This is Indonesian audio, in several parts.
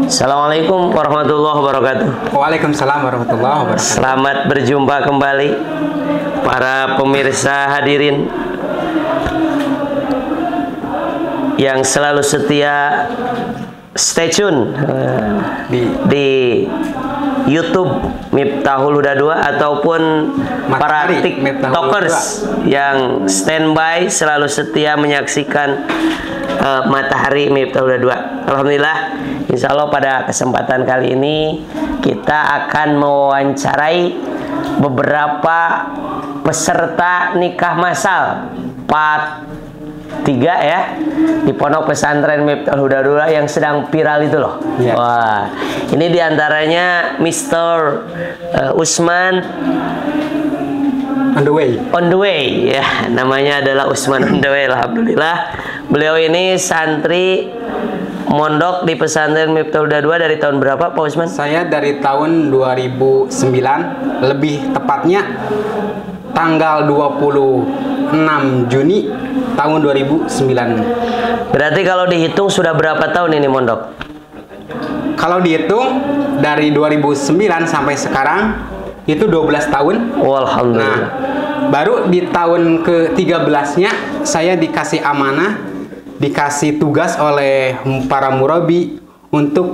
Assalamualaikum warahmatullahi wabarakatuh. Waalaikumsalam warahmatullahi wabarakatuh. Selamat berjumpa kembali para pemirsa hadirin yang selalu setia stay tune di YouTube Miftahul Huda 2 ataupun para TikTokers yang standby selalu setia menyaksikan Matahari Miftahul Huda 2. Alhamdulillah, insya Allah pada kesempatan kali ini kita akan mewawancarai beberapa peserta nikah massal part 3 ya di Pondok Pesantren Miftahul Huda 2 yang sedang viral itu loh. Wah, ini diantaranya Mr. Usman on the way ya, namanya adalah Usman on the way. Alhamdulillah, beliau ini santri mondok di pesantren Miftahul Huda 2 dari tahun berapa Pak Usman? Saya dari tahun 2009, lebih tepatnya tanggal 26 Juni tahun 2009. Berarti kalau dihitung sudah berapa tahun ini mondok? Kalau dihitung dari 2009 sampai sekarang itu 12 tahun. Alhamdulillah. Nah, baru di tahun ke-13-nya saya dikasih amanah, dikasih tugas oleh para murabi untuk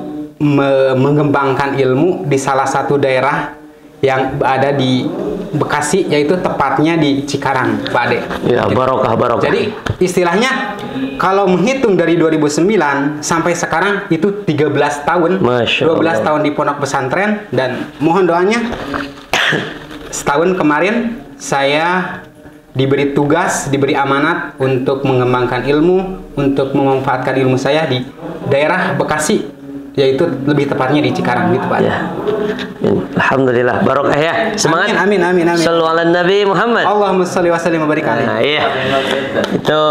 mengembangkan ilmu di salah satu daerah yang ada di Bekasi, yaitu tepatnya di Cikarang, Pak Ade. Ya, barokah. Jadi istilahnya kalau menghitung dari 2009 sampai sekarang itu 13 tahun, Masya 12 Allah. tahun di pondok pesantren, dan mohon doanya setahun kemarin saya diberi tugas, diberi amanat untuk mengembangkan ilmu, untuk memanfaatkan ilmu saya di daerah Bekasi, yaitu lebih tepatnya di Cikarang gitu Pak. Ya. Alhamdulillah, barokah ya. Semangat. Amin. Shallu ala Nabi Muhammad. Allahumma sholli wa sallim wa barik alaihi. Nah, iya. Itu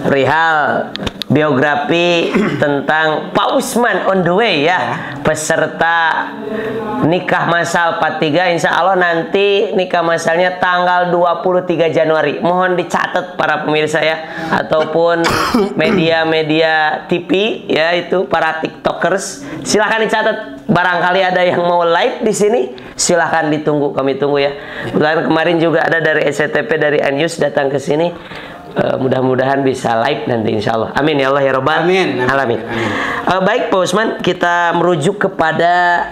perihal biografi tentang Pak Usman on the way ya, peserta nikah massal part 3. Insya Allah nanti nikah massalnya tanggal 23 Januari. Mohon dicatat para pemirsa ya, ataupun media-media TV ya, itu para TikTokers, silahkan dicatat. Barangkali ada yang mau live di sini, silahkan ditunggu, kami tunggu ya. Kemudian kemarin juga ada dari SCTP, dari News datang ke sini. Mudah-mudahan bisa live nanti insya Allah. Amin ya Allah ya Rabbal alamin. Baik Pak Usman, kita merujuk kepada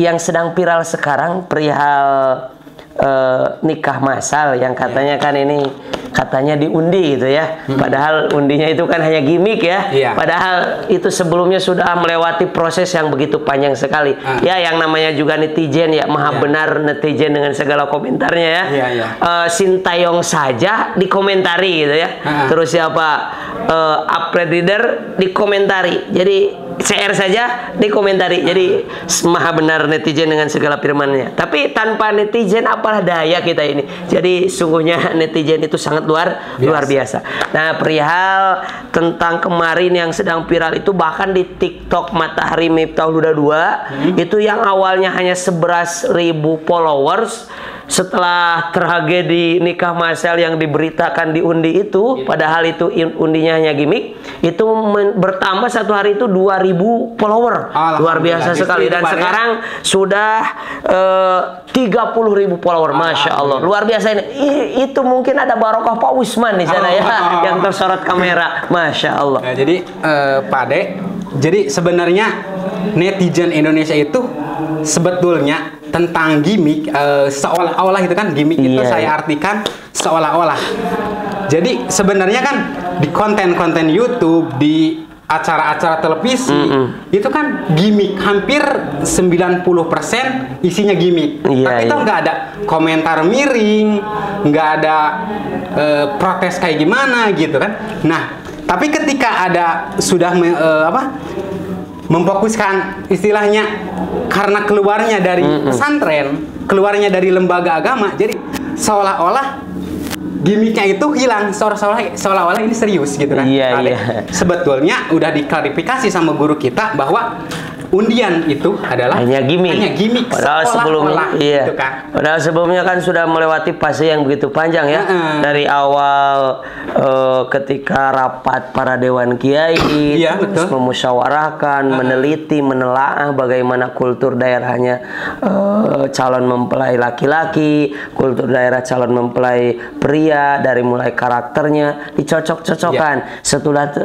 yang sedang viral sekarang perihal nikah massal yang katanya kan ini katanya diundi gitu ya. Padahal undinya itu kan hanya gimmick ya. Padahal itu sebelumnya sudah melewati proses yang begitu panjang sekali. Ya, yang namanya juga netizen ya, maha benar netizen dengan segala komentarnya ya. Sintayong saja dikomentari gitu ya. Terus siapa upgrade leader dikomentari. Jadi CR saja dikomentari. Jadi maha benar netizen dengan segala firman-Nya. Tapi tanpa netizen apalah daya kita ini. Jadi sungguhnya netizen itu sangat luar biasa. Nah, perihal tentang kemarin yang sedang viral itu, bahkan di TikTok Matahari Miftahul Huda 2 itu yang awalnya hanya 11.000 followers, setelah tragedi nikah massal yang diberitakan diundi itu, padahal itu undinya hanya gimmick, itu bertambah satu hari itu 2.000 follower. Luar biasa sekali. Dan sekarang sudah 30.000 follower. Masya Allah, luar biasa ini. Itu mungkin ada barokah Pak Usman di sana ya, yang tersorot kamera. Masya Allah. Nah, jadi Pak Ade, jadi sebenarnya netizen Indonesia itu sebetulnya tentang gimmick, seolah-olah itu kan gimmick itu saya artikan seolah-olah. Jadi sebenarnya kan di konten-konten YouTube, di acara-acara televisi itu kan gimmick, hampir 90% isinya gimmick. Tapi itu nggak ada komentar miring, nggak ada protes kayak gimana gitu kan. Nah, tapi ketika ada sudah memfokuskan istilahnya karena keluarnya dari pesantren, keluarnya dari lembaga agama, jadi seolah-olah gimmicknya itu hilang, seolah-olah ini serius gitu kan. Sebetulnya udah diklarifikasi sama guru kita bahwa undian itu adalah hanya gimmick. Padahal sebelumnya, iya. Gitu kan. Padahal sebelumnya kan sudah melewati fase yang begitu panjang ya. Dari awal ketika rapat para dewan kiai, Iya, terus betul. memusyawarahkan, meneliti, menelaah bagaimana kultur daerahnya calon mempelai laki-laki, kultur daerah calon mempelai pria, dari mulai karakternya dicocok-cocokkan.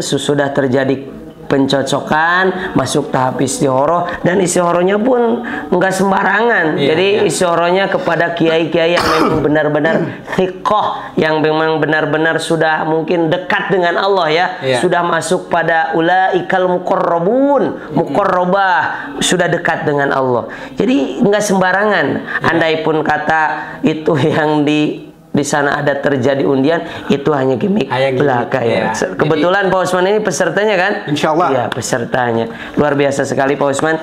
Sudah terjadi pencocokan, masuk tahap istihoroh, dan istihorohnya pun enggak sembarangan. Jadi istihorohnya kepada kiai-kiai yang memang benar-benar thiqah, yang memang benar-benar sudah mungkin dekat dengan Allah ya, sudah masuk pada ulaikal muqarrabun, muqarrabah, sudah dekat dengan Allah. Jadi enggak sembarangan. Andai pun kata itu yang di sana ada terjadi undian, itu hanya gimmick belaka ya. Kebetulan Pak Usman ini pesertanya kan? Insya Allah. Iya, pesertanya. Luar biasa sekali Pak Usman.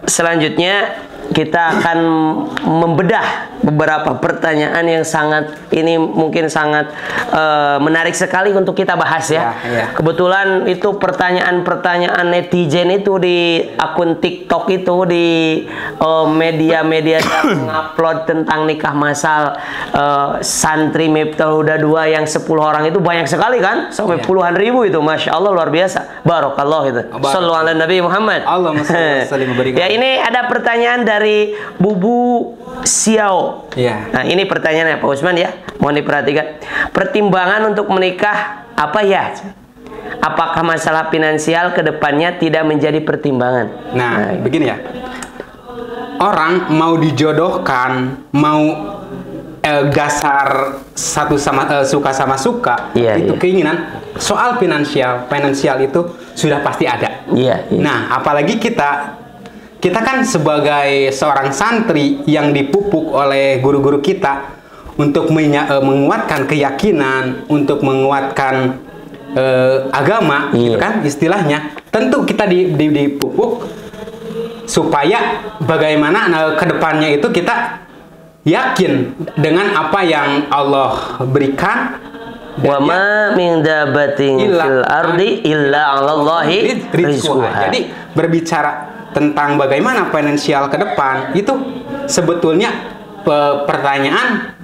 Selanjutnya kita akan membedah beberapa pertanyaan yang mungkin sangat menarik sekali untuk kita bahas ya. Kebetulan itu pertanyaan-pertanyaan netizen itu di akun TikTok itu, di media-media yang mengupload tentang nikah massal santri Miftahul Huda 2 yang 10 orang itu banyak sekali kan, sampai puluhan ribu itu, masya Allah, luar biasa. Barokallah itu. Shallu ala Nabi Muhammad. Ya, ini ada pertanyaan dari Bubu Xiao. Nah, ini pertanyaannya Pak Usman ya, mohon diperhatikan. Pertimbangan untuk menikah apa ya? Apakah masalah finansial ke depannya tidak menjadi pertimbangan? Nah, begini ya. Orang mau dijodohkan, mau dasar satu sama suka sama suka, itu keinginan. Soal finansial itu sudah pasti ada. Nah, apalagi kita kan sebagai seorang santri yang dipupuk oleh guru-guru kita untuk menguatkan keyakinan, untuk menguatkan agama, gitu kan istilahnya. Tentu kita dipupuk supaya bagaimana kedepannya itu kita yakin dengan apa yang Allah berikan. Wa ma min dabatin fil ardi illa 'alallahi rizquha. Jadi berbicara tentang bagaimana finansial ke depan itu sebetulnya pertanyaan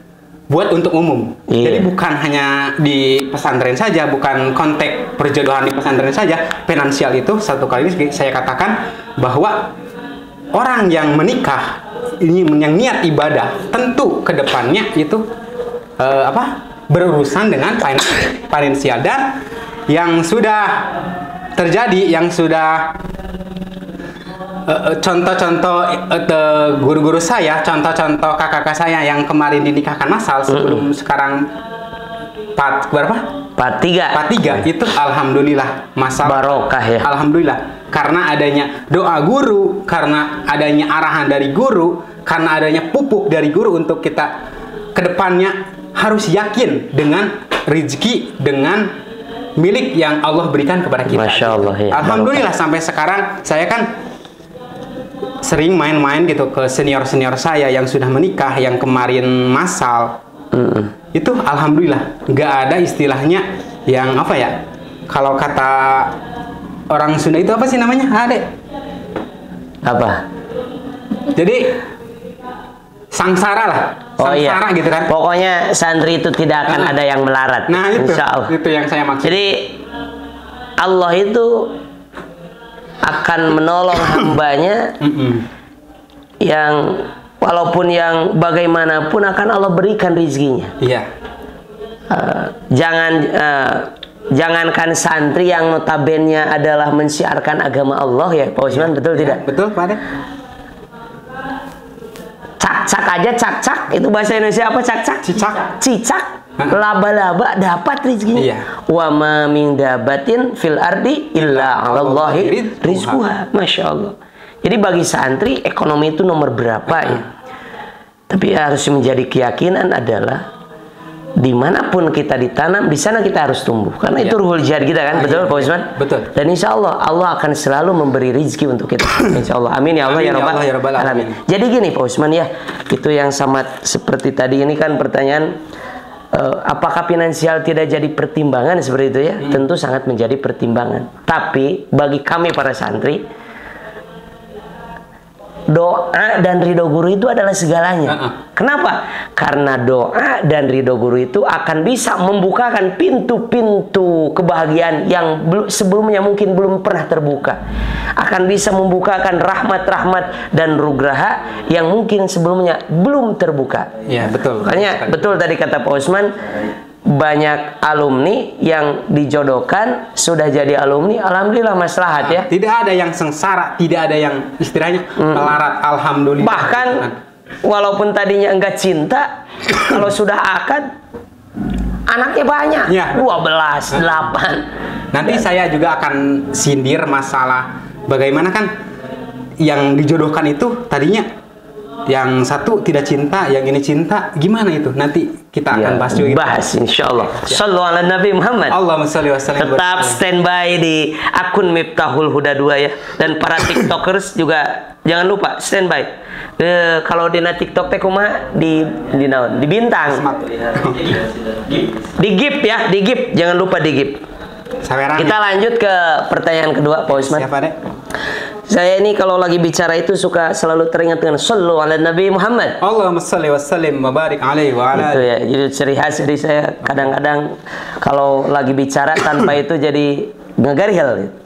buat untuk umum. Jadi bukan hanya di pesantren saja, bukan konteks perjodohan di pesantren saja. Finansial itu satu kali ini saya katakan bahwa orang yang menikah ini yang niat ibadah, tentu ke depannya itu berurusan dengan finansial. Dan yang sudah terjadi, yang sudah contoh-contoh guru-guru saya, contoh-contoh kakak-kakak saya yang kemarin dinikahkan massal sebelum sekarang Part 3 itu alhamdulillah massal barokah ya. Alhamdulillah, karena adanya doa guru, karena adanya arahan dari guru, karena adanya pupuk dari guru untuk kita kedepannya harus yakin dengan rezeki, dengan milik yang Allah berikan kepada kita. Masya Allah ya. Alhamdulillah sampai sekarang saya kan sering main-main gitu ke senior-senior saya yang sudah menikah, yang kemarin massal. Itu alhamdulillah nggak ada istilahnya yang apa ya, kalau kata orang Sunda itu apa sih namanya, Adek? Apa? Jadi sangsara lah, sangsara gitu kan. Pokoknya santri itu tidak akan ada yang melarat. Nah itu, insya Allah. Itu yang saya maksud. Jadi Allah itu akan menolong hambanya yang walaupun yang bagaimanapun akan Allah berikan rezekinya. Jangankan santri yang notabene adalah mensiarkan agama Allah ya Pak Usman, betul tidak? Betul Pak. Cak-cak aja, cak-cak itu bahasa Indonesia apa? Cak-cak? Cicak. Laba-laba dapat rezekinya. Wa ma min dabatin fil ardi illa 'alallahi rizquha. Masya Allah. Jadi bagi santri ekonomi itu nomor berapa ya? Tapi harus menjadi keyakinan adalah dimanapun kita ditanam, di sana kita harus tumbuh. Karena itu ruhul jihad kita kan, betul Pak Usman? Betul. Dan insya Allah, Allah akan selalu memberi rezeki untuk kita. Insya Allah. Amin ya Allah ya Rabbal alamin. Jadi gini Pak Usman ya, itu yang sama seperti tadi ini kan pertanyaan, apakah finansial tidak jadi pertimbangan seperti itu ya? Tentu sangat menjadi pertimbangan. Tapi bagi kami para santri, doa dan ridho guru itu adalah segalanya. Kenapa? Karena doa dan ridho guru itu akan bisa membukakan pintu-pintu kebahagiaan yang sebelumnya mungkin belum pernah terbuka. Akan bisa membukakan rahmat-rahmat dan nugraha yang mungkin sebelumnya belum terbuka. Ya, betul. Makanya betul tadi kata Pak Usman, banyak alumni yang dijodohkan sudah jadi alumni, alhamdulillah maslahat ya. Tidak ada yang sengsara, tidak ada yang istilahnya melarat, alhamdulillah. Bahkan walaupun tadinya enggak cinta, kalau sudah akad anaknya banyak, ya. 12, 8. Nanti saya juga akan sindir masalah bagaimana kan yang dijodohkan itu tadinya yang satu tidak cinta, yang ini cinta, gimana itu? Nanti kita akan bahas juga. Bahas insyaallah. Sallu ala Nabi Muhammad. Allahumma sholli wa sallim. Tetap standby di akun Miftahul Huda 2 ya. Dan para TikTokers juga jangan lupa standby. Kalau di TikTok teh kumaha di bintang. Di GIF ya, di GIF. Jangan lupa di GIF. Kita lanjut ke pertanyaan kedua, Pak Usman. Siapa, Dek? Saya ini kalau lagi bicara itu suka selalu teringat dengan sallu ala Nabi Muhammad. Allahumma sholli wa sallim wa barik alaihi wa ala. Itu ya, jadi ciri khas. Jadi saya kadang-kadang kalau lagi bicara tanpa itu jadi ngegarihel.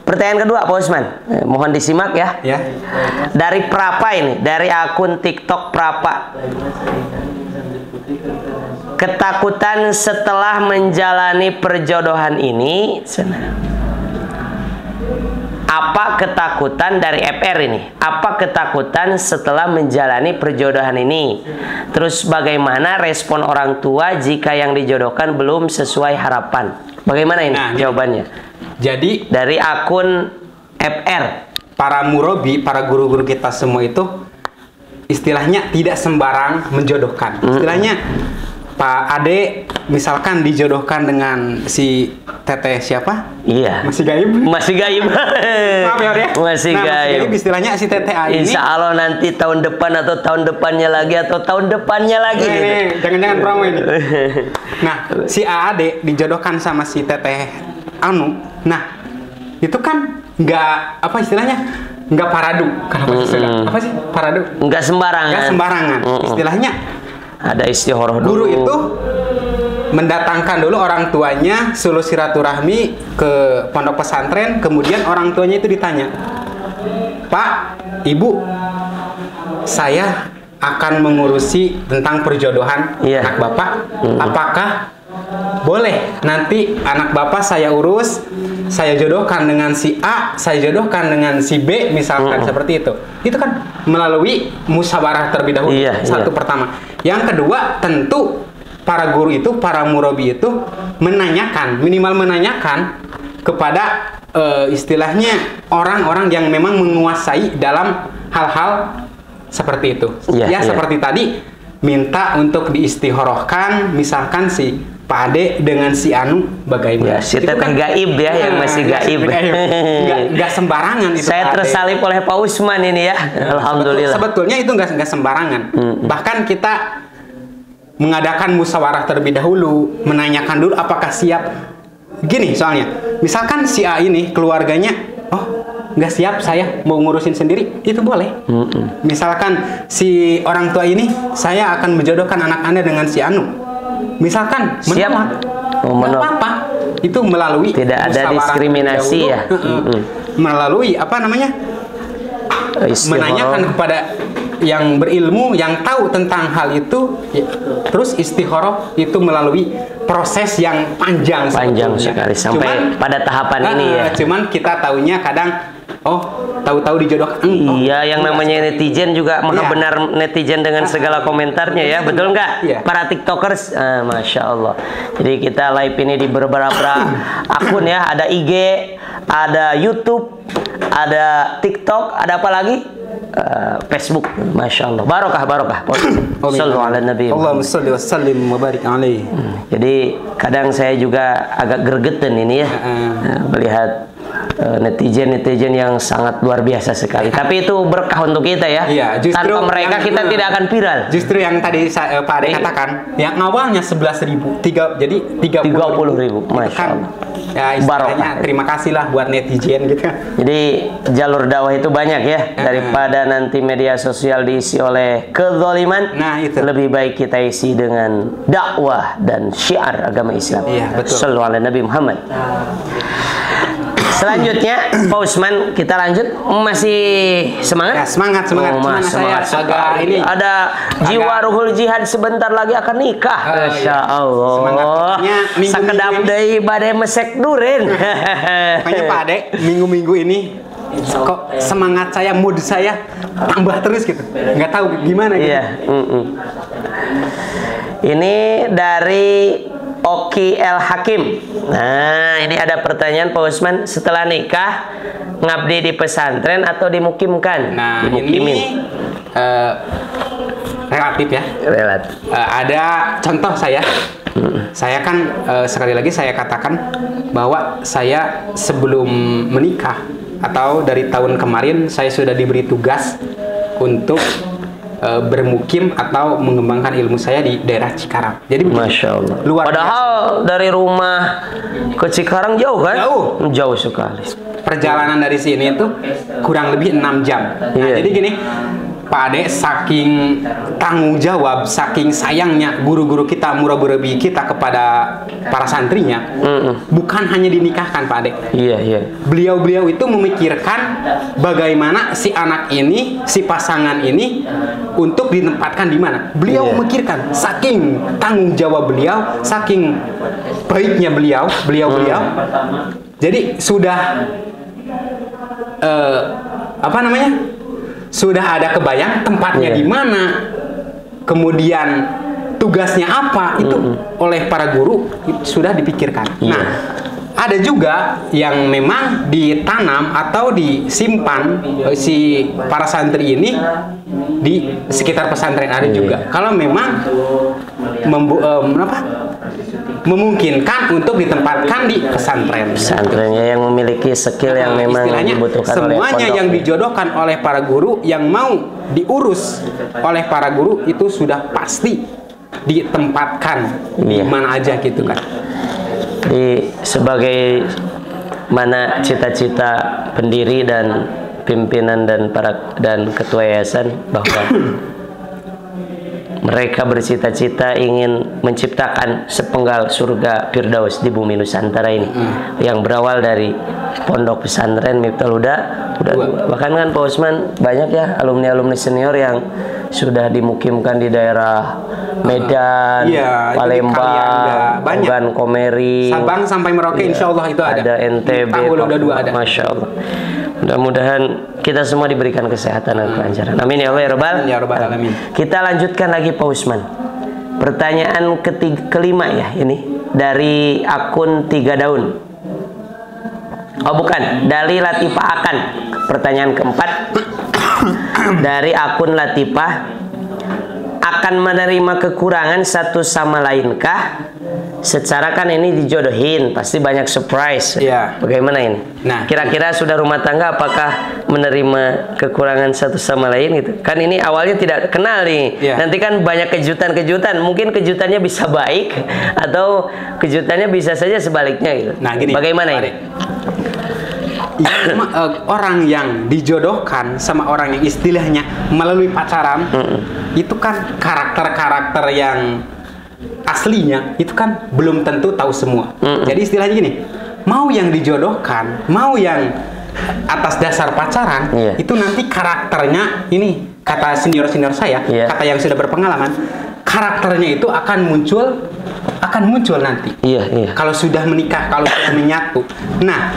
Pertanyaan kedua, Pak Usman. Mohon disimak ya. Ya. Dari Prapa ini, dari akun TikTok Prapa. Ketakutan setelah menjalani perjodohan ini. Apa ketakutan dari FR ini? Apa ketakutan setelah menjalani perjodohan ini? Terus bagaimana respon orang tua jika yang dijodohkan belum sesuai harapan? Bagaimana ini jawabannya? Jadi dari akun FR, para murabi, para guru-guru kita semua itu istilahnya tidak sembarang menjodohkan. Istilahnya Pak Ade misalkan dijodohkan dengan si Teteh siapa? Iya. Masih gaib? Masih gaib. Maaf ya. Masih gaib. Istilahnya si Teteh A ini. Insya Allah nanti tahun depan atau tahun depannya lagi atau tahun depannya lagi. Jangan-jangan promo ini. Nah, si Ade dijodohkan sama si Teteh Anu. Nah, itu kan nggak apa istilahnya nggak paradu. Kenapa apa sih paradu? Nggak sembarangan. Nggak sembarangan. Istilahnya ada istihoroh dulu. Guru itu mendatangkan dulu orang tuanya, suluh silaturahmi ke pondok pesantren, kemudian orang tuanya itu ditanya, Pak, Ibu, saya akan mengurusi tentang perjodohan anak Bapak, apakah boleh nanti anak Bapak saya urus, saya jodohkan dengan si A, saya jodohkan dengan si B, misalkan seperti itu. Itu kan melalui musyawarah terlebih dahulu, satu pertama. Yang kedua, tentu para guru itu, para murabi itu menanyakan, minimal menanyakan kepada istilahnya orang-orang yang memang menguasai dalam hal-hal seperti itu. Seperti tadi, minta untuk diistihorohkan, misalkan si Pak Ade dengan si Anu bagaimana? Si Teteh gaib ya, yang masih gaib. Nggak sembarangan itu. Saya tersalip oleh Pak Usman ini ya. Alhamdulillah. Sebetulnya itu nggak sembarangan. Bahkan kita mengadakan musyawarah terlebih dahulu, menanyakan dulu apakah siap. Gini soalnya, misalkan si A ini keluarganya, nggak siap, saya mau ngurusin sendiri, itu boleh. Misalkan si orang tua ini, saya akan menjodohkan anak Anda dengan si Anu. Misalkan menolak, nggak apa-apa. Itu melalui tidak ada diskriminasi ya. Melalui apa namanya? Menanyakan kepada yang berilmu, yang tahu tentang hal itu, terus istikharah itu melalui proses yang panjang sekali sampai pada tahapan ini ya. Cuman kita taunya kadang tahu-tahu dijodohkan. Yang namanya netizen juga maha benar netizen dengan segala komentarnya ya, betul nggak? Para tiktokers, masya Allah. Jadi kita live ini di beberapa akun ya, ada IG, ada YouTube, ada TikTok, ada apa lagi? Facebook, masya Allah, barokah. Sallu ala Nabi. Allahumma sholli wa sallim wa barik alaihi. Jadi kadang saya juga agak gregetan ini ya, melihat netizen yang sangat luar biasa sekali. Tapi itu berkah untuk kita ya. Iya, justru tanpa mereka kita tidak akan viral. Justru yang tadi Pak Ade katakan, yang awalnya 11.000, jadi 30.000. Masya Allah. Ya istilahnya terima kasih lah buat netizen gitu. Jadi jalur dakwah itu banyak ya, daripada nanti media sosial diisi oleh kezaliman. Nah itu. Lebih baik kita isi dengan dakwah dan syiar agama Islam. Iya betul. Sallallahu alaihi Nabi Muhammad. Selanjutnya, Pak Usman, kita lanjut. Masih semangat? Ya, semangat. Cuman Saya agak ini ada jiwa ruhul jihad, sebentar lagi akan nikah. Masya Allah. Semangatnya sakedap deui bade mesek duren. Makanya Pak Ade, minggu-minggu ini kok semangat saya, mood saya tambah terus gitu. Nggak tahu gimana gitu. Iya. Ini dari Oki El Hakim. Nah, ini ada pertanyaan Pak Usman, setelah nikah ngabdi di pesantren atau dimukimkan? Nah, Dimukimin. ini relatif ya. Relatif. Ada contoh saya. Saya kan sekali lagi saya katakan bahwa saya sebelum menikah atau dari tahun kemarin saya sudah diberi tugas untuk bermukim atau mengembangkan ilmu saya di daerah Cikarang. Jadi Masya Allah. Luar Padahal biasa. dari rumah ke Cikarang jauh kan? Jauh sekali. Perjalanan dari sini itu kurang lebih 6 jam. Nah, jadi gini, Pak Ade, saking tanggung jawab, saking sayangnya guru-guru kita, murabbi kita kepada para santrinya, bukan hanya dinikahkan Pak Ade. Iya. Beliau-beliau itu memikirkan bagaimana si anak ini, si pasangan ini untuk ditempatkan di mana. Beliau memikirkan, saking tanggung jawab beliau, saking baiknya beliau. Jadi sudah sudah ada kebayang tempatnya di mana, kemudian tugasnya apa, itu oleh para guru sudah dipikirkan. Nah, ada juga yang memang ditanam atau disimpan si para santri ini di sekitar pesantren, ada juga. Kalau memang memungkinkan untuk ditempatkan di pesantren. Pesantrennya yang memiliki skill yang memang dibutuhkan oleh semuanya yang dijodohkan oleh para guru, yang mau diurus oleh para guru itu sudah pasti ditempatkan di mana aja gitu kan. Di sebagai mana cita-cita pendiri dan pimpinan dan ketua yayasan bahwa mereka bercita-cita ingin menciptakan sepenggal surga Firdaus di bumi Nusantara ini, yang berawal dari pondok pesantren Miftahul Huda. Bahkan kan Pak Usman banyak ya alumni senior yang sudah dimukimkan di daerah Medan, Palembang, Ogan Komeri, Sabang sampai Merauke, insya Allah itu ada. Ada NTB, ada. Masya Allah. Mudah-mudahan kita semua diberikan kesehatan dan kelancaran. Amin ya Allah ya Rabbal Alamin. Kita lanjutkan lagi Pak Usman. Pertanyaan kelima ya ini dari akun 3 daun. Oh bukan, dari Latifah Akan. Pertanyaan keempat dari akun Latifah, akan menerima kekurangan satu sama lainkah? Secara kan ini dijodohin, pasti banyak surprise. Bagaimana ini? Nah, kira-kira sudah rumah tangga apakah menerima kekurangan satu sama lain gitu? Kan ini awalnya tidak kenal nih. Nanti kan banyak kejutan-kejutan. Mungkin kejutannya bisa baik atau kejutannya bisa saja sebaliknya gitu. Nah, gini, bagaimana ini? Orang yang dijodohkan sama orang yang istilahnya melalui pacaran, itu kan karakter-karakter yang aslinya itu kan belum tentu tahu semua. Jadi istilahnya gini, mau yang dijodohkan, mau yang atas dasar pacaran, itu nanti karakternya, ini kata senior-senior saya, kata yang sudah berpengalaman, karakternya itu akan muncul nanti. Kalau sudah menikah, kalau sudah menyatu. Nah,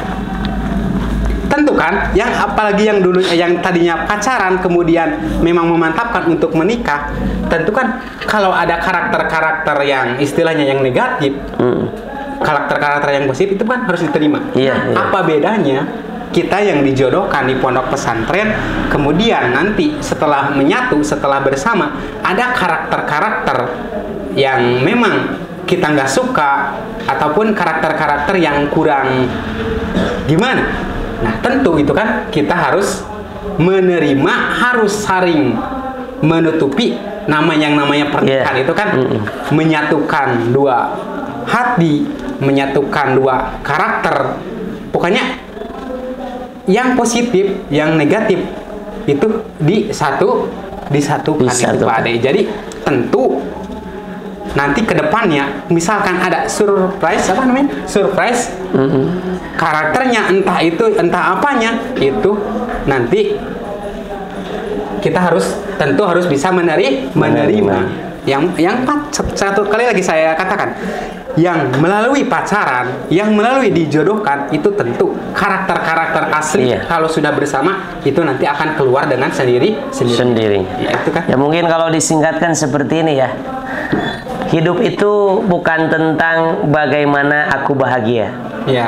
tentu kan, yang apalagi yang dulu yang tadinya pacaran kemudian memang memantapkan untuk menikah, tentu kan kalau ada karakter-karakter yang istilahnya yang negatif, karakter-karakter yang positif itu kan harus diterima. Apa bedanya kita yang dijodohkan di pondok pesantren, kemudian nanti setelah menyatu, setelah bersama, ada karakter-karakter yang memang kita nggak suka, ataupun karakter-karakter yang kurang gimana? Nah, tentu itu kan kita harus menerima, harus saling menutupi namanya pernikahan itu kan menyatukan dua hati, menyatukan dua karakter. Pokoknya yang positif, yang negatif itu disatukan itu Pak Ade. Jadi tentu nanti kedepannya misalkan ada surprise karakternya entah apanya itu nanti kita tentu harus bisa menerima. Yang satu kali lagi saya katakan, yang melalui pacaran, yang melalui dijodohkan itu tentu karakter asli kalau sudah bersama itu nanti akan keluar dengan sendiri. Ya, itu kan. Ya mungkin kalau disingkatkan seperti ini ya. Hidup itu bukan tentang bagaimana aku bahagia,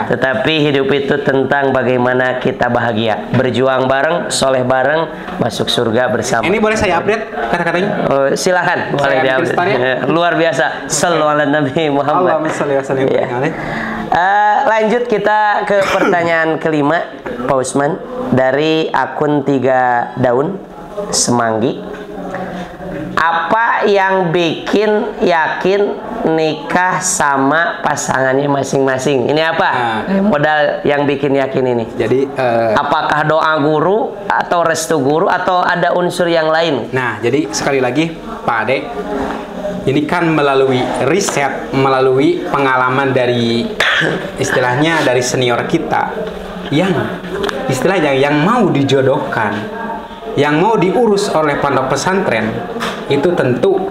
tetapi hidup itu tentang bagaimana kita bahagia, berjuang bareng, soleh bareng, masuk surga bersama. Ini boleh saya update kata-katanya? Oh, silakan, boleh diupdate. Luar biasa. Sallu ala Nabi Muhammad. Lanjut kita ke pertanyaan kelima, Pak Usman, dari akun 3 Daun Semanggi. Apa yang bikin yakin nikah sama pasangannya masing-masing? Ini apa? Modal yang bikin yakin ini. Jadi apakah doa guru atau restu guru atau ada unsur yang lain? Nah, jadi sekali lagi Pak Ade, ini kan melalui riset, melalui pengalaman dari istilahnya dari senior kita yang istilahnya yang mau dijodohkan, yang mau diurus oleh pondok pesantren, itu tentu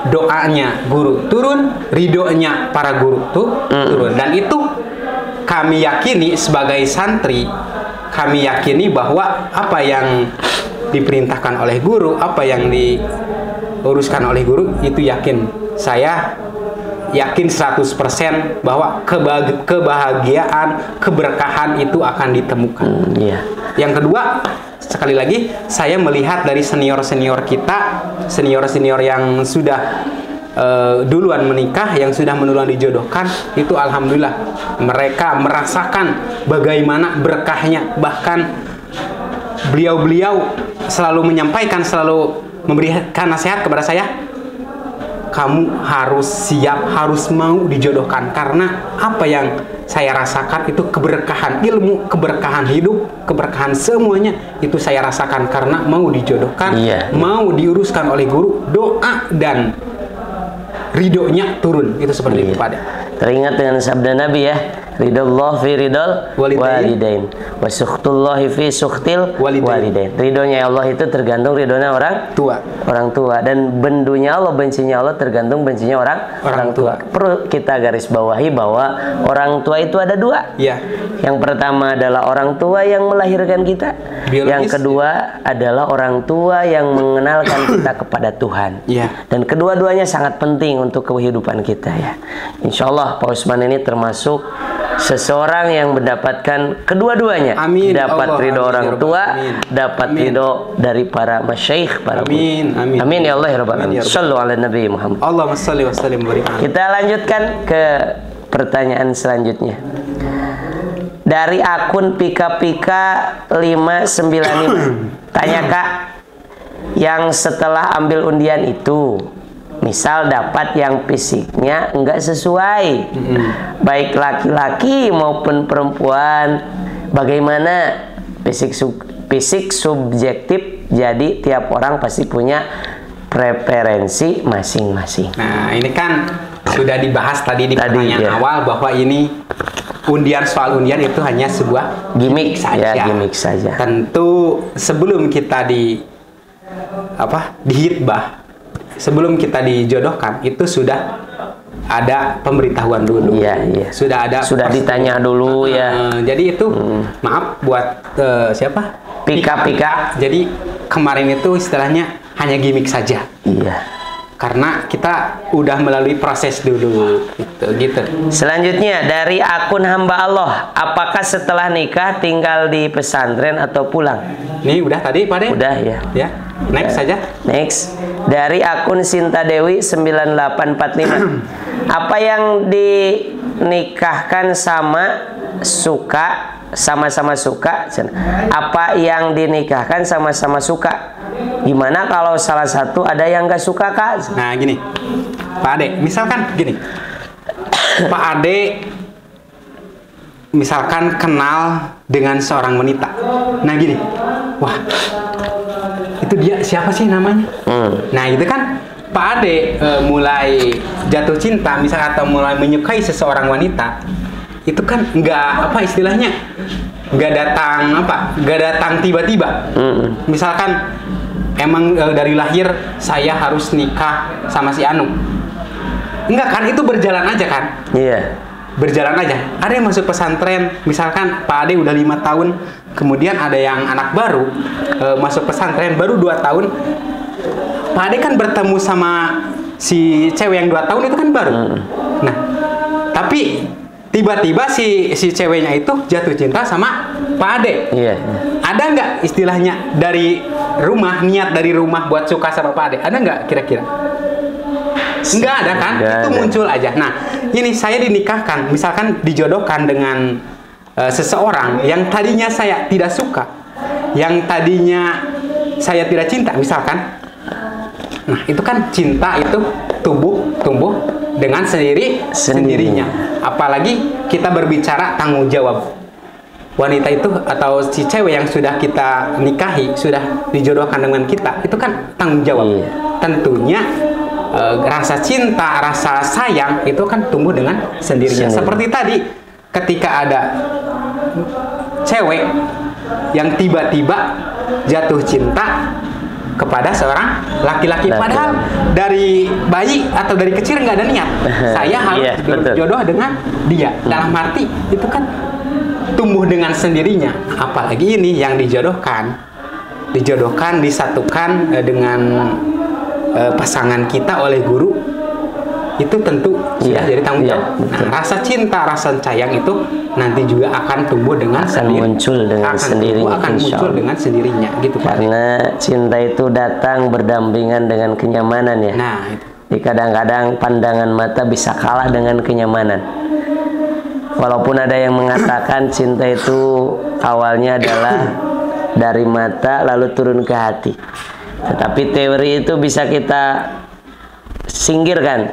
doanya guru turun, ridhonya para guru tuh turun. Dan itu kami yakini sebagai santri, kami yakini bahwa apa yang diperintahkan oleh guru, apa yang diuruskan oleh guru, itu yakin. Saya yakin 100% bahwa kebahagiaan, keberkahan itu akan ditemukan. Yang kedua, sekali lagi saya melihat dari senior-senior kita, senior-senior yang sudah duluan menikah, yang sudah duluan dijodohkan, itu alhamdulillah mereka merasakan bagaimana berkahnya. Bahkan beliau-beliau selalu menyampaikan, selalu memberikan nasihat kepada saya, kamu harus siap, harus mau dijodohkan, karena apa yang saya rasakan itu keberkahan ilmu, keberkahan hidup, keberkahan semuanya itu saya rasakan karena mau dijodohkan, mau diuruskan oleh guru, doa dan ridhonya turun. Itu seperti itu Pak Ade. Teringat dengan sabda Nabi ya, ridallah fi ridal walidain wa sukhtullahi fi sukhtil walidain. Ridhonya Allah itu tergantung ridhonya orang tua, dan bendunya Allah, bencinya Allah tergantung bencinya orang tua. Perlu kita garis bawahi bahwa orang tua itu ada 2. Yang pertama adalah orang tua yang melahirkan kita, yang kedua adalah orang tua yang mengenalkan kita kepada Tuhan. Dan kedua-duanya sangat penting untuk kehidupan kita ya. Insya Allah Pak Usman ini termasuk seseorang yang mendapatkan kedua-duanya. Dapat ridho orang tua, dapat ridho dari para masyaikh, para amin ya Allah ya Rabbal alamin. Shallu ala Nabi Muhammad. Allahumma shalli wa sallim wa barik. Kita lanjutkan ke pertanyaan selanjutnya. Dari akun Pika-Pika 595. Tanya Kak, yang setelah ambil undian itu, misal dapat yang fisiknya enggak sesuai, baik laki-laki maupun perempuan, bagaimana? Fisik subjektif, jadi tiap orang pasti punya preferensi masing-masing. Nah, ini kan sudah dibahas tadi di pertanyaan awal bahwa ini soal undian itu hanya sebuah gimmick saja. Tentu sebelum kita dihitbah, sebelum kita dijodohkan itu sudah ada pemberitahuan dulu, sudah ditanya dulu jadi itu maaf buat siapa Pika-Pika, jadi kemarin itu istilahnya hanya gimmick saja, karena kita udah melalui proses dulu gitu. Selanjutnya dari akun hamba Allah, apakah setelah nikah tinggal di pesantren atau pulang? Ini udah tadi Pak De? Udah ya. Next saja. Next dari akun Sinta Dewi 9845. Apa yang dinikahkan sama suka sama-sama suka. Apa yang dinikahkan sama-sama suka. Gimana kalau salah satu ada yang nggak suka, Kak? Nah gini, Pak Ade, misalkan gini, Pak Ade misalkan kenal dengan seorang wanita. Nah gini, wah itu dia siapa sih namanya? Nah itu kan Pak Ade mulai jatuh cinta misal atau mulai menyukai seseorang wanita, itu kan nggak apa istilahnya, nggak datang tiba-tiba. Misalkan emang dari lahir saya harus nikah sama si Anu, enggak kan, itu berjalan aja kan? Iya. Berjalan aja. Ada yang masuk pesantren, misalkan Pak Ade udah 5 tahun, kemudian ada yang anak baru masuk pesantren baru 2 tahun. Pak Ade kan bertemu sama si cewek yang 2 tahun itu kan baru. Nah, tapi tiba-tiba si ceweknya itu jatuh cinta sama Pak Ade. Iya. Ada nggak istilahnya dari rumah, niat dari rumah buat suka sama Pak Ade? Ada nggak kira-kira? Nggak ada kan? Itu muncul aja. Nah, ini saya dinikahkan, misalkan dijodohkan dengan seseorang yang tadinya saya tidak suka, yang tadinya saya tidak cinta, misalkan. Nah, itu kan cinta itu tumbuh dengan sendirinya. Apalagi kita berbicara tanggung jawab. Wanita itu atau si cewek yang sudah kita nikahi, sudah dijodohkan dengan kita, itu kan tanggung jawab. Tentunya rasa cinta, rasa sayang itu kan tumbuh dengan sendirinya. Seperti tadi ketika ada cewek yang tiba-tiba jatuh cinta kepada seorang laki-laki, padahal dari bayi atau dari kecil nggak ada niat saya harus berjodoh dengan dia. Dalam arti itu kan tumbuh dengan sendirinya. Apalagi ini yang dijodohkan, disatukan dengan pasangan kita oleh guru, itu tentu sudah jadi tanggung jawab. Nah, rasa cinta, rasa sayang itu nanti juga akan tumbuh dengan muncul dengan sendirinya, akan muncul dengan sendirinya gitu. Karena cinta itu datang berdampingan dengan kenyamanan ya. Nah, itu. Jadi kadang-kadang pandangan mata bisa kalah dengan kenyamanan. Walaupun ada yang mengatakan cinta itu awalnya adalah dari mata lalu turun ke hati. Tetapi teori itu bisa kita singkirkan.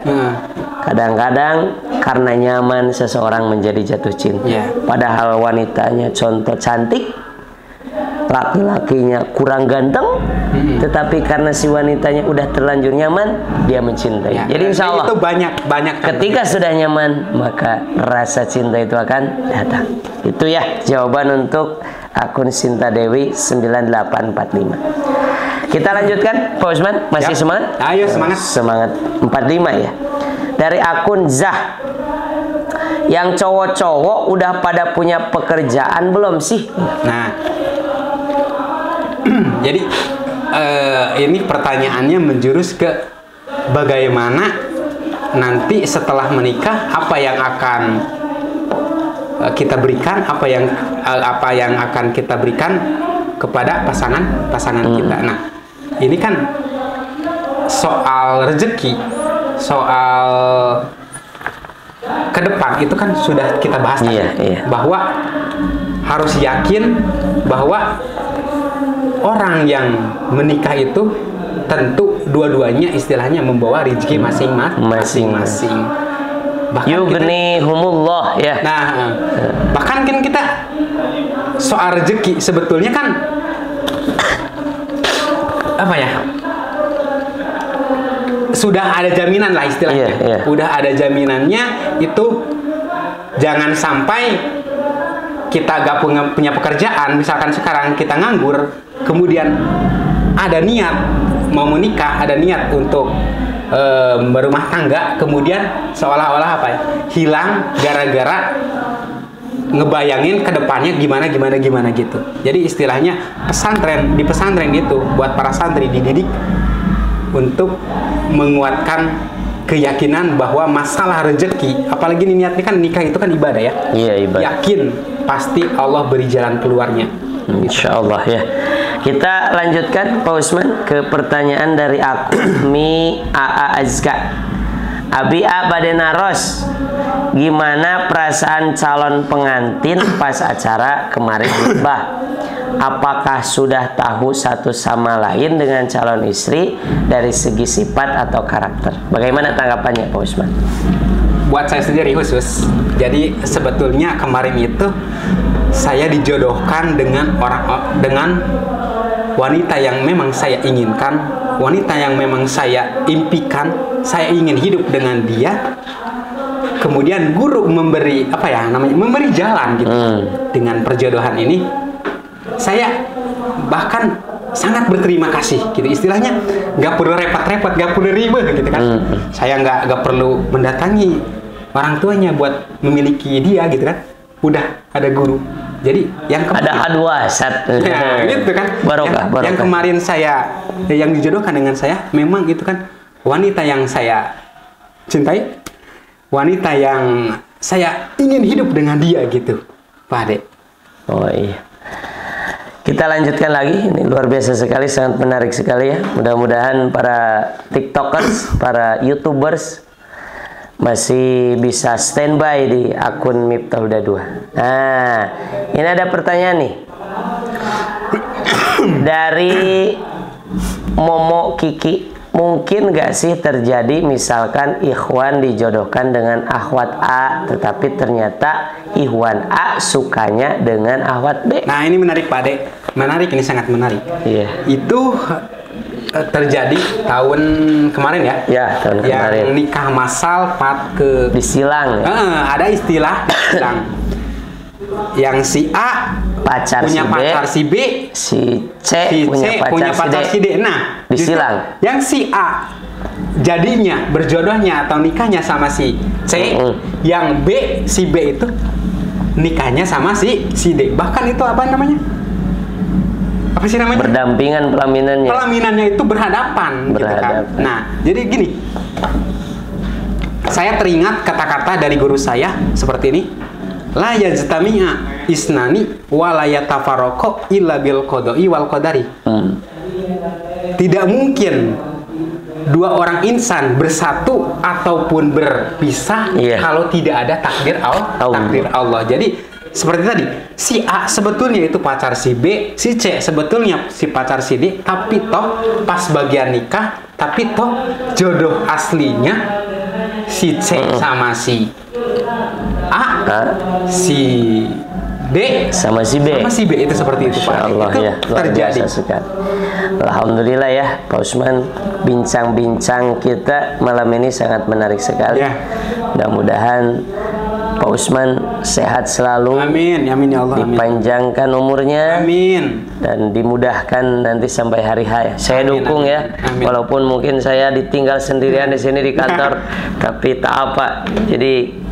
Kadang-kadang karena nyaman seseorang menjadi jatuh cinta. Padahal wanitanya contoh cantik, laki-lakinya kurang ganteng, tetapi karena si wanitanya udah terlanjur nyaman, dia mencintai. Jadi insya Allah itu banyak ketika sudah nyaman, maka rasa cinta itu akan datang. Itu ya jawaban untuk akun Sinta Dewi 9845. Kita lanjutkan, Pak Usman, masih semangat? Ayo semangat. Semangat 45 ya. Dari akun Zah. Yang cowok-cowok udah pada punya pekerjaan belum sih? Nah, jadi ini pertanyaannya menjurus ke bagaimana nanti setelah menikah, apa yang akan kita berikan, apa yang akan kita berikan kepada pasangan kita. Nah, ini kan soal rezeki, soal ke depan itu kan sudah kita bahas bahwa harus yakin bahwa orang yang menikah itu tentu dua-duanya istilahnya membawa rezeki masing-masing. Yughnihumullah ya. Nah, bahkan kan kita soal rezeki sebetulnya kan apa ya? Sudah ada jaminan lah istilahnya. Udah ada jaminannya itu, jangan sampai kita gak punya pekerjaan, misalkan sekarang kita nganggur, kemudian ada niat mau menikah, ada niat untuk berumah tangga, kemudian seolah-olah apa ya, hilang gara-gara ngebayangin ke depannya gimana gitu. Jadi istilahnya di pesantren itu buat para santri dididik untuk menguatkan keyakinan bahwa masalah rezeki, apalagi niatnya kan nikah itu kan ibadah ya. Ibadah. Yakin pasti Allah beri jalan keluarnya. Insya Allah ya. Kita lanjutkan Pak Usman ke pertanyaan dari akun Mi AA Azka. Abi A bade naros, gimana perasaan calon pengantin pas acara kemarin khutbah? Apakah sudah tahu satu sama lain dengan calon istri dari segi sifat atau karakter? Bagaimana tanggapannya Pak Usman? Buat saya sendiri khusus, jadi sebetulnya kemarin itu saya dijodohkan dengan wanita yang memang saya inginkan, wanita yang memang saya impikan, saya ingin hidup dengan dia. Kemudian guru memberi memberi jalan gitu. Dengan perjodohan ini, saya bahkan sangat berterima kasih gitu, istilahnya nggak perlu repot-repot, nggak perlu ribet gitu kan. Saya nggak perlu mendatangi orang tuanya buat memiliki dia gitu kan, udah ada guru. Jadi yang ada adwasat ya, gitu kan. Barokah. Yang kemarin yang dijodohkan dengan saya memang itu kan wanita yang saya cintai, wanita yang saya ingin hidup dengan dia gitu, Pak Ade. Oh iya. Kita lanjutkan lagi, ini luar biasa sekali, sangat menarik sekali ya. Mudah-mudahan para TikTokers, para YouTubers masih bisa standby di akun Miftah Huda 2. Nah, ini ada pertanyaan nih dari Momo Kiki. Mungkin gak sih terjadi misalkan Ikhwan dijodohkan dengan akhwat A, tetapi ternyata Ikhwan A sukanya dengan akhwat B? Nah ini menarik Pak Ade, menarik, ini sangat menarik. Iya. Itu terjadi tahun kemarin ya? Ya, tahun kemarin. Yang nikah massal di Silang. Ya? Ada istilah silang. Yang si A punya pacar si B, si C punya pacar si D. Nah, di Silang. Yang si A jadinya berjodohnya atau nikahnya sama si C, yang B, si B itu nikahnya sama si D. Bahkan itu apa namanya? Apa sih namanya? Berdampingan pelaminannya. Pelaminannya itu berhadapan. Gitu kan? Nah, jadi gini. Saya teringat kata-kata dari guru saya seperti ini. La yajtami'a isnani wa la yatafarraqu illa bil qada'i wal qadari. Tidak mungkin dua orang insan bersatu ataupun berpisah kalau tidak ada takdir Allah. Jadi seperti tadi, si A sebetulnya itu pacar si B, si C sebetulnya si pacar si D, tapi toh pas bagian nikah, tapi toh jodoh aslinya si C sama si A, si D sama si B itu seperti itu Pak. Allah, itu ya, terjadi. Alhamdulillah ya Pak Usman, bincang-bincang kita malam ini sangat menarik sekali. Mudah-mudahan Pak Usman sehat selalu. Amin, amin ya Allah. Dipanjangkan umurnya. Amin. Dan dimudahkan nanti sampai hari H. Saya dukung ya. Amin. Walaupun mungkin saya ditinggal sendirian di sini di kantor, tapi tak apa. Jadi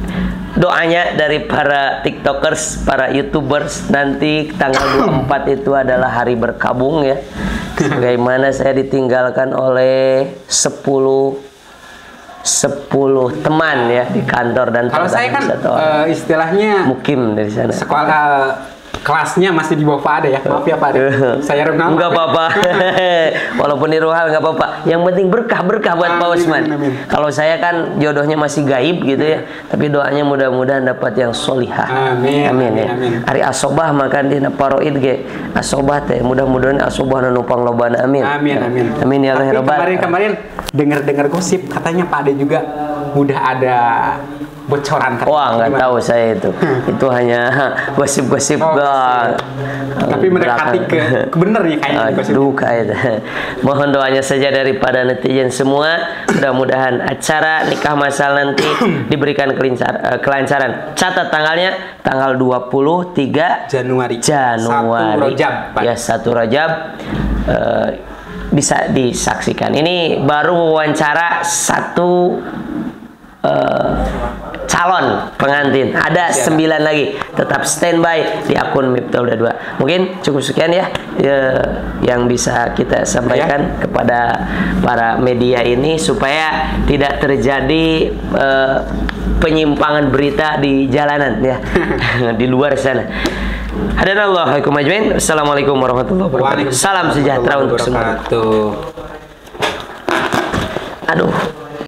doanya dari para TikTokers, para YouTubers, nanti tanggal 24 itu adalah hari berkabung ya. Bagaimana saya ditinggalkan oleh 10 teman ya di kantor, dan kalau saya kan istilahnya mukim dari sana. Sekolah kelasnya masih di bawah Pak Ade ya. Maaf ya Pak Ade. Saya renang. Enggak apa-apa. Walaupun di Ruhal enggak apa-apa. Yang penting berkah buat Pak Usman. Kalau saya kan jodohnya masih gaib gitu ya. Tapi doanya mudah-mudahan dapat yang solihah. Amin. Amin ya. Ari asobah makan di paroid ge. Asobah teh mudah-mudahan asobah numpang lobana. Amin. Amin. Amin ya Allah ya Rabbal. Kemarin dengar gosip katanya Pak Ade juga udah ada bocoran kata. Wah, nggak tahu saya itu. Itu hanya gosip-gosip. Tapi mendekati ke benernya kayaknya gosip. Duka itu. Mohon doanya saja daripada netizen semua. Mudah-mudahan acara nikah massal nanti diberikan kelancaran. Catat tanggalnya, tanggal 23 Januari. 1 Rajab. Ya, 1 Rajab. Bisa disaksikan. Ini baru wawancara satu calon pengantin, ada 9 lagi. Tetap standby di akun Miftah Huda 2. Mungkin cukup sekian ya, yang bisa kita sampaikan kepada para media ini, supaya tidak terjadi penyimpangan berita di jalanan ya. Di luar sana. Hadanallahu ajmain. Assalamualaikum warahmatullahi wabarakatuh. Salam sejahtera untuk semua. Aduh.